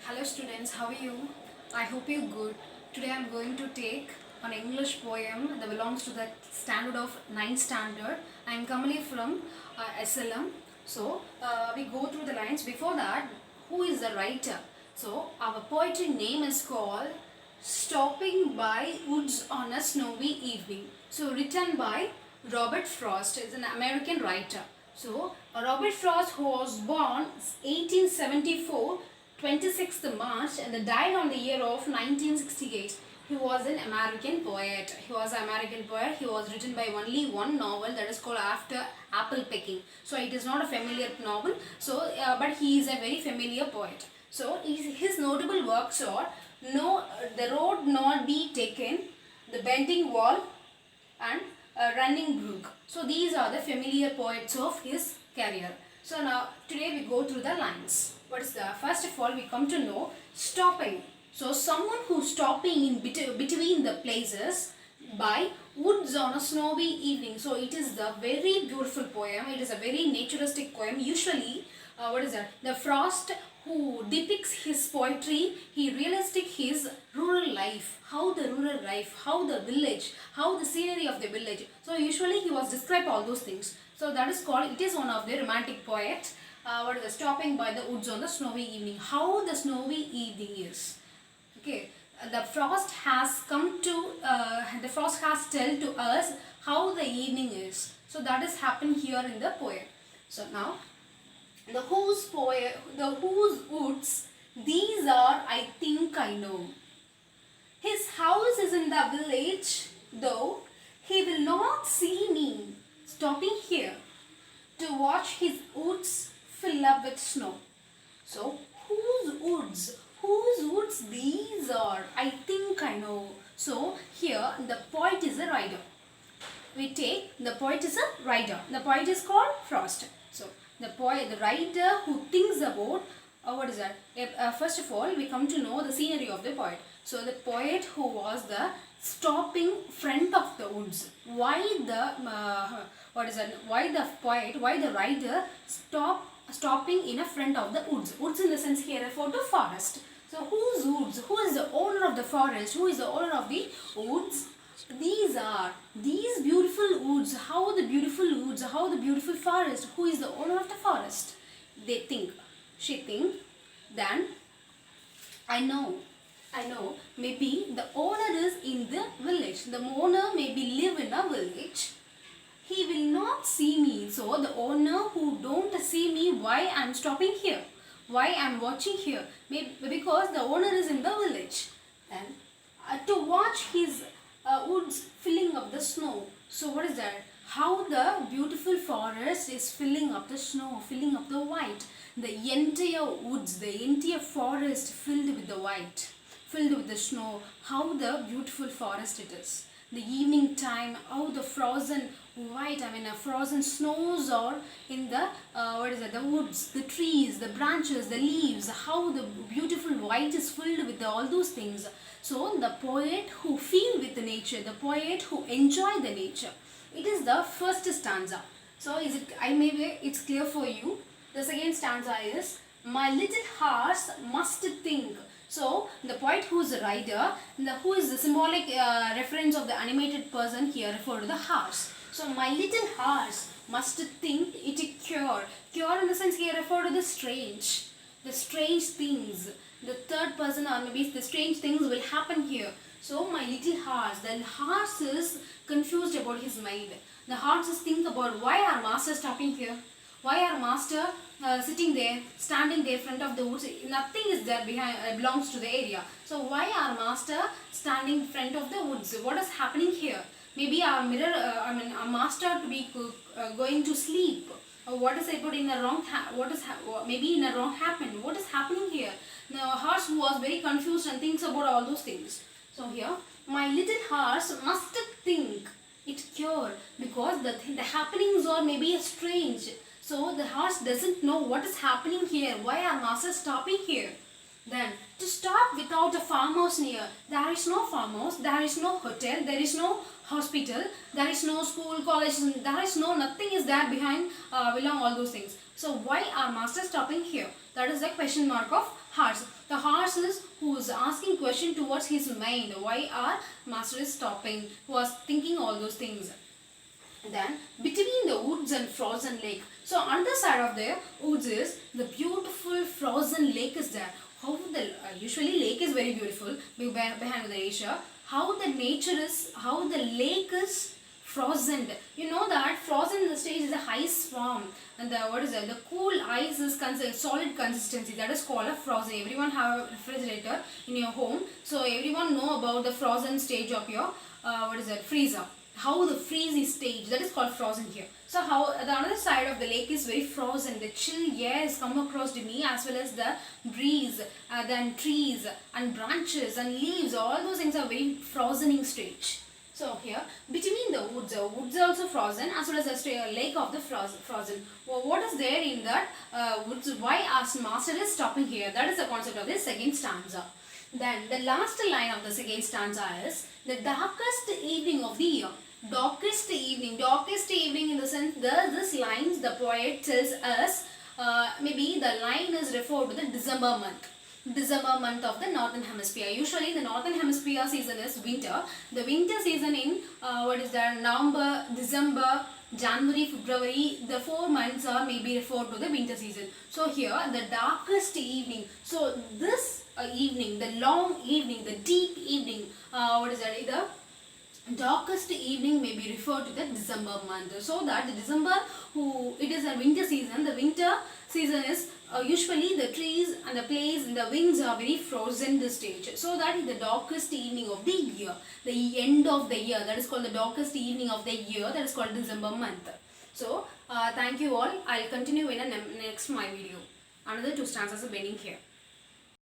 Hello students, how are you? I hope you're good. Today I'm going to take an English poem that belongs to the standard of 9th standard. I'm Kamali from SLM. We go through the lines. Before that, who is the writer? So our poetry name is called Stopping by Woods on a Snowy Evening. So written by Robert Frost, is an American writer. Robert Frost, who was born 1874, 26th March, and died on the year of 1968. He was an American poet. He was written by only one novel, that is called After Apple Picking. So it is not a familiar novel. But he is a very familiar poet. So his notable works are No, The Road Not Be Taken, The Bending Wall, and Running Brook. So these are the familiar poets of his career. So now today we go through the lines. What is the first of all we come to know stopping. So someone who's stopping in between the places by woods on a snowy evening. So it is the very beautiful poem. It is a very naturalistic poem. Usually, what is that? The Frost who depicts his poetry, he realistic his rural life, how the village, how the scenery of the village. So usually he was describe all those things. So that is called, it is one of the romantic poets. What is the stopping by the woods on the snowy evening? How the snowy evening is. Okay, the frost has tell to us how the evening is. So that is happened here in the poem. So now the whose woods these are, I think I know. His house is in the village, though he will not see me stopping here to watch his woods fill up with snow. So whose woods? Whose woods these are? I think I know. So here the poet is a rider. We take the poet is a rider. The poet is called Frost. So the writer who thinks about what is that? First of all, we come to know the scenery of the poet. So the poet who was the stopping front of the woods. Why the what is that? Why the poet? Why the writer stopping in a front of the woods? Woods in the sense here refer to forest. So whose woods? Who is the owner of the forest? Who is the owner of the woods? These are these beautiful woods. How the beautiful woods? How the beautiful forest? Who is the owner of the forest? They think. She think. Then I know. Maybe the owner is in the village. The owner maybe live in a village. He will not see me. So the owner who don't see me, why I'm stopping here? Why I'm watching here? Maybe because the owner is in the village. And to watch his woods filling up the snow. So what is that? How the beautiful forest is filling up the snow, filling up the white. The entire woods, the entire forest filled with the white, filled with the snow. How the beautiful forest it is. The evening time, how the frozen white, frozen snows are in the the woods, the trees, the branches, the leaves. How the beautiful white is filled with all those things. So the poet who feel with the nature, the poet who enjoy the nature. It is the first stanza. So is it? It's clear for you. The second stanza is my little horse must think. So the poet who is a rider, who is the symbolic reference of the animated person here refer to the horse. So my little horse must think it a cure. Cure in the sense here refer to the strange things. The third person or maybe the strange things will happen here. So my little horse, the horse is confused about his mind. The horse is think about why our master stopping here. Why our master sitting there, standing there in front of the woods? Nothing is there behind, belongs to the area. So why our master standing in front of the woods? What is happening here? Maybe our our master to be going to sleep. Or what is about in a wrong? Maybe in a wrong happened? What is happening here? The horse was very confused and thinks about all those things. So here, my little horse must think it cure because the happenings are maybe strange. So the horse doesn't know what is happening here. Why are master stopping here? Then to stop without a farmhouse near. There is no farmhouse, there is no hotel, there is no hospital, there is no school, college, there is no nothing is there behind belong all those things. So why are master stopping here? That is the question mark of horse. The horse is who is asking question towards his mind. Why our master is stopping? Who was thinking all those things. Then between the woods and frozen lake. So on the side of the woods is the beautiful frozen lake is there. How the usually lake is very beautiful behind the Asia. How the nature is, how the lake is frozen. You know that frozen in the stage is the ice form, and the what is that? The cool ice is solid consistency. That is called a frozen. Everyone have a refrigerator in your home, so everyone know about the frozen stage of your what is that, freezer. How the freezy stage, that is called frozen here. So how the other side of the lake is very frozen. The chill air has come across to me, as well as the breeze, then trees and branches and leaves. All those things are very frozening stage. So here between the woods are also frozen, as well as the lake of the frozen. Well, what is there in that woods? Why our master is stopping here? That is the concept of the second stanza. Then the last line of the second stanza is the darkest evening of the year. Darkest evening in the sense this lines the poet tells us, maybe the line is referred to the December month of the northern hemisphere. Usually the northern hemisphere season is winter. The winter season in what is that, November, December, January, February, the 4 months are maybe referred to the winter season. So here the darkest evening. So this evening, the long evening, the deep evening, what is that, the darkest evening may be referred to the December month. So that the December, it is a winter season. The winter season is usually the trees and the place and the winds are very frozen this stage. So that is the darkest evening of the year, the end of the year. That is called the darkest evening of the year. That is called December month. So thank you all. I'll continue in a next my video. Another 2 stanzas are pending here.